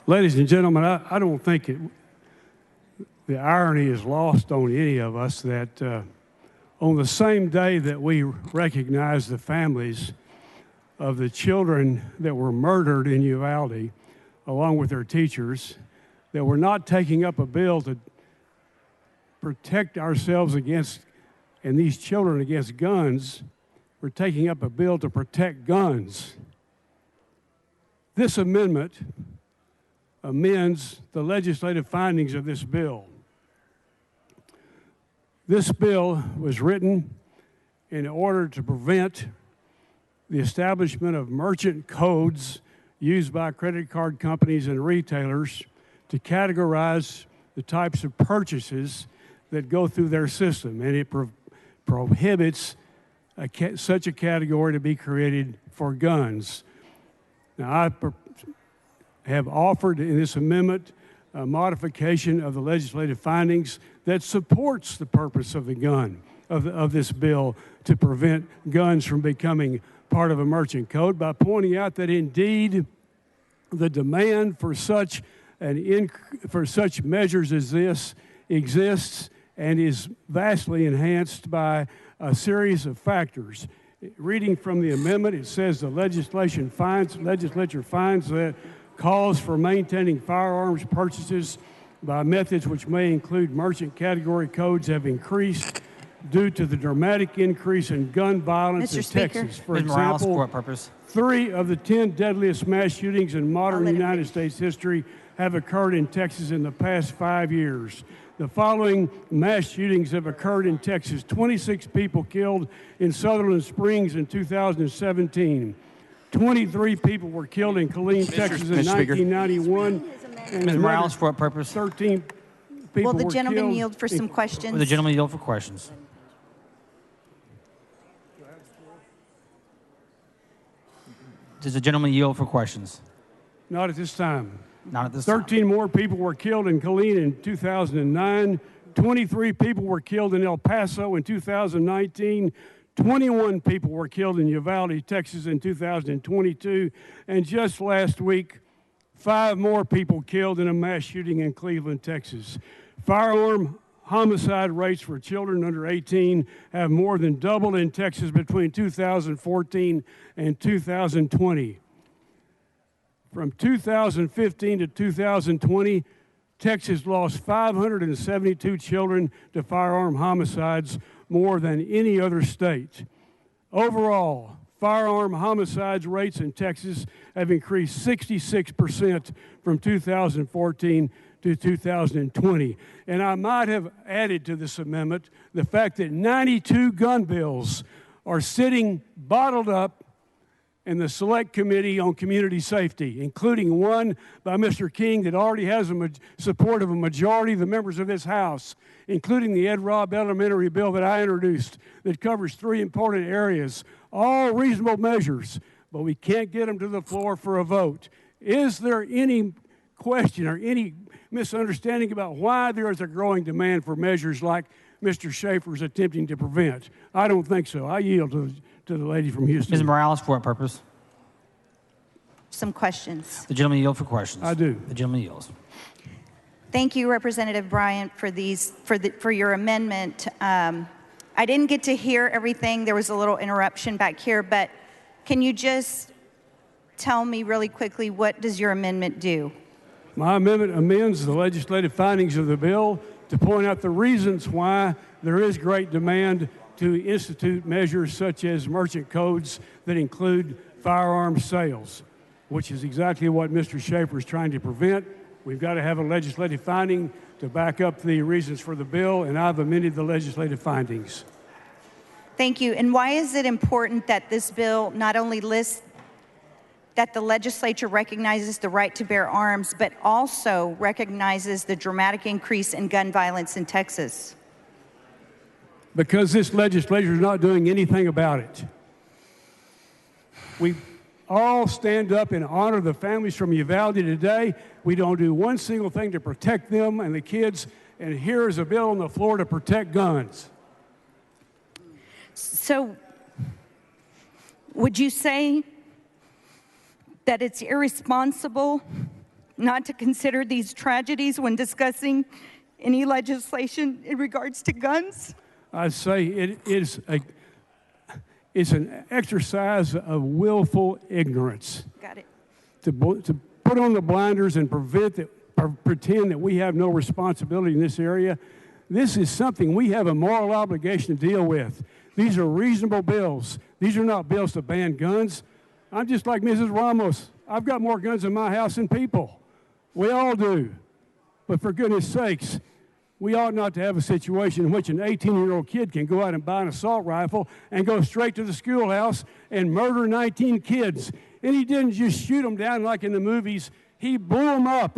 Ladies and gentlemen, I don't think the irony is lost on any of us that on the same day that we recognize the families of the children that were murdered in Uvalde, along with their teachers, that we're not taking up a bill to protect ourselves against, and these children against guns. We're taking up a bill to protect guns. This amendment amends the legislative findings of this bill. This bill was written in order to prevent the establishment of merchant codes used by credit card companies and retailers to categorize the types of purchases that go through their system, and it prohibits such a category to be created for guns. Now, I have offered in this amendment a modification of the legislative findings that supports the purpose of the gun, of this bill, to prevent guns from becoming part of a merchant code, by pointing out that indeed the demand for such measures as this exists and is vastly enhanced by a series of factors. Reading from the amendment, it says the legislature finds that calls for maintaining firearms purchases by methods which may include merchant category codes have increased due to the dramatic increase in gun violence in Texas. For example, for what purpose? 3 of the 10 deadliest mass shootings in modern United States history have occurred in Texas in the past 5 years. The following mass shootings have occurred in Texas: 26 people killed in Sutherland Springs in 2017. 23 people were killed in Killeen, Texas in 1991. Ms. Morales, for what purpose? 13 people Will the gentleman were yield for some questions? Will the gentleman yield for questions? Does the gentleman yield for questions? Not at this time. Not at this time. 13 more people were killed in Killeen in 2009. 23 people were killed in El Paso in 2019. 21 people were killed in Uvalde, Texas in 2022. And just last week, 5 more people killed in a mass shooting in Cleveland, Texas. Firearm homicide rates for children under 18 have more than doubled in Texas between 2014 and 2020. From 2015 to 2020, Texas lost 572 children to firearm homicides, more than any other state. Overall, firearm homicides rates in Texas have increased 66% from 2014 to 2020. And I might have added to this amendment the fact that 92 gun bills are sitting bottled up in the Select Committee on Community Safety, including one by Mr. King that already has the support of a majority of the members of this House, including the Ed Robb elementary bill that I introduced that covers 3 important areas, all reasonable measures, but we can't get them to the floor for a vote. Is there any question or any misunderstanding about why there is a growing demand for measures like Mr. Schaefer is attempting to prevent? I don't think so. I yield to the lady from Houston. Ms. Morales, for what purpose? Some questions. The gentleman yield for questions. I do. The gentleman yields. Thank you, Representative Bryant, for your amendment. I didn't get to hear everything. There was a little interruption back here, but can you just tell me really quickly, what does your amendment do? My amendment amends the legislative findings of the bill to point out the reasons why there is great demand to institute measures such as merchant codes that include firearms sales, which is exactly what Mr. Schaefer is trying to prevent. We've got to have a legislative finding to back up the reasons for the bill, and I've amended the legislative findings. Thank you. And why is it important that this bill not only lists that the legislature recognizes the right to bear arms, but also recognizes the dramatic increase in gun violence in Texas? Because this legislature is not doing anything about it. We all stand up and honor the families from Uvalde today. We don't do one single thing to protect them and the kids, and here is a bill on the floor to protect guns. So, would you say that it's irresponsible not to consider these tragedies when discussing any legislation in regards to guns? I say it's an exercise of willful ignorance. Got it. To put on the blinders and pretend that we have no responsibility in this area. This is something we have a moral obligation to deal with. These are reasonable bills. These are not bills to ban guns. I'm just like Mrs. Ramos. I've got more guns in my house than people. We all do. But for goodness sakes, we ought not to have a situation in which an 18-year-old kid can go out and buy an assault rifle and go straight to the schoolhouse and murder 19 kids. And he didn't just shoot them down like in the movies. He blew them up.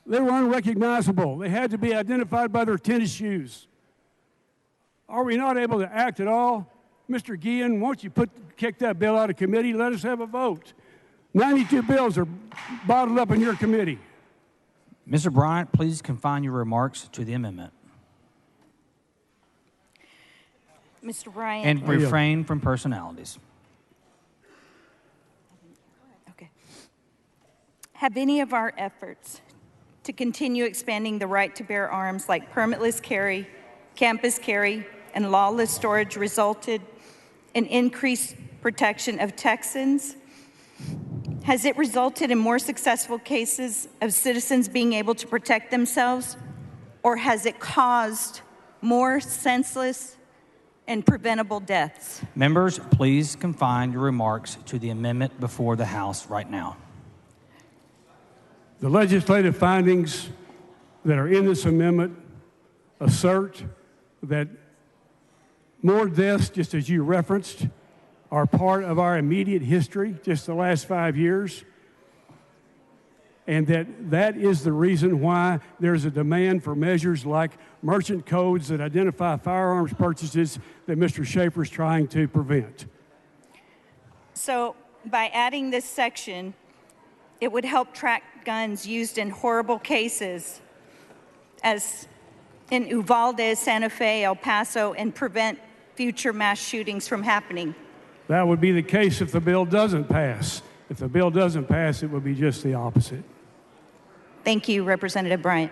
They were unrecognizable. They had to be identified by their tennis shoes. Are we not able to act at all? Mr. Guillen, won't you kick that bill out of committee? Let us have a vote. 92 bills are bottled up in your committee. Mr. Bryant, please confine your remarks to the amendment. Mr. Bryant. And refrain from personalities. Okay. Have any of our efforts to continue expanding the right to bear arms like permitless carry, campus carry, and lawless storage resulted in increased protection of Texans? Has it resulted in more successful cases of citizens being able to protect themselves? Or has it caused more senseless and preventable deaths? Members, please confine your remarks to the amendment before the House right now. The legislative findings that are in this amendment assert that more deaths, just as you referenced, are part of our immediate history, just the last 5 years, and that is the reason why there's a demand for measures like merchant codes that identify firearms purchases that Mr. Schaefer is trying to prevent. So by adding this section, it would help track guns used in horrible cases as in Uvalde, Santa Fe, El Paso, and prevent future mass shootings from happening. That would be the case if the bill doesn't pass. If the bill doesn't pass, it would be just the opposite. Thank you, Representative Bryant.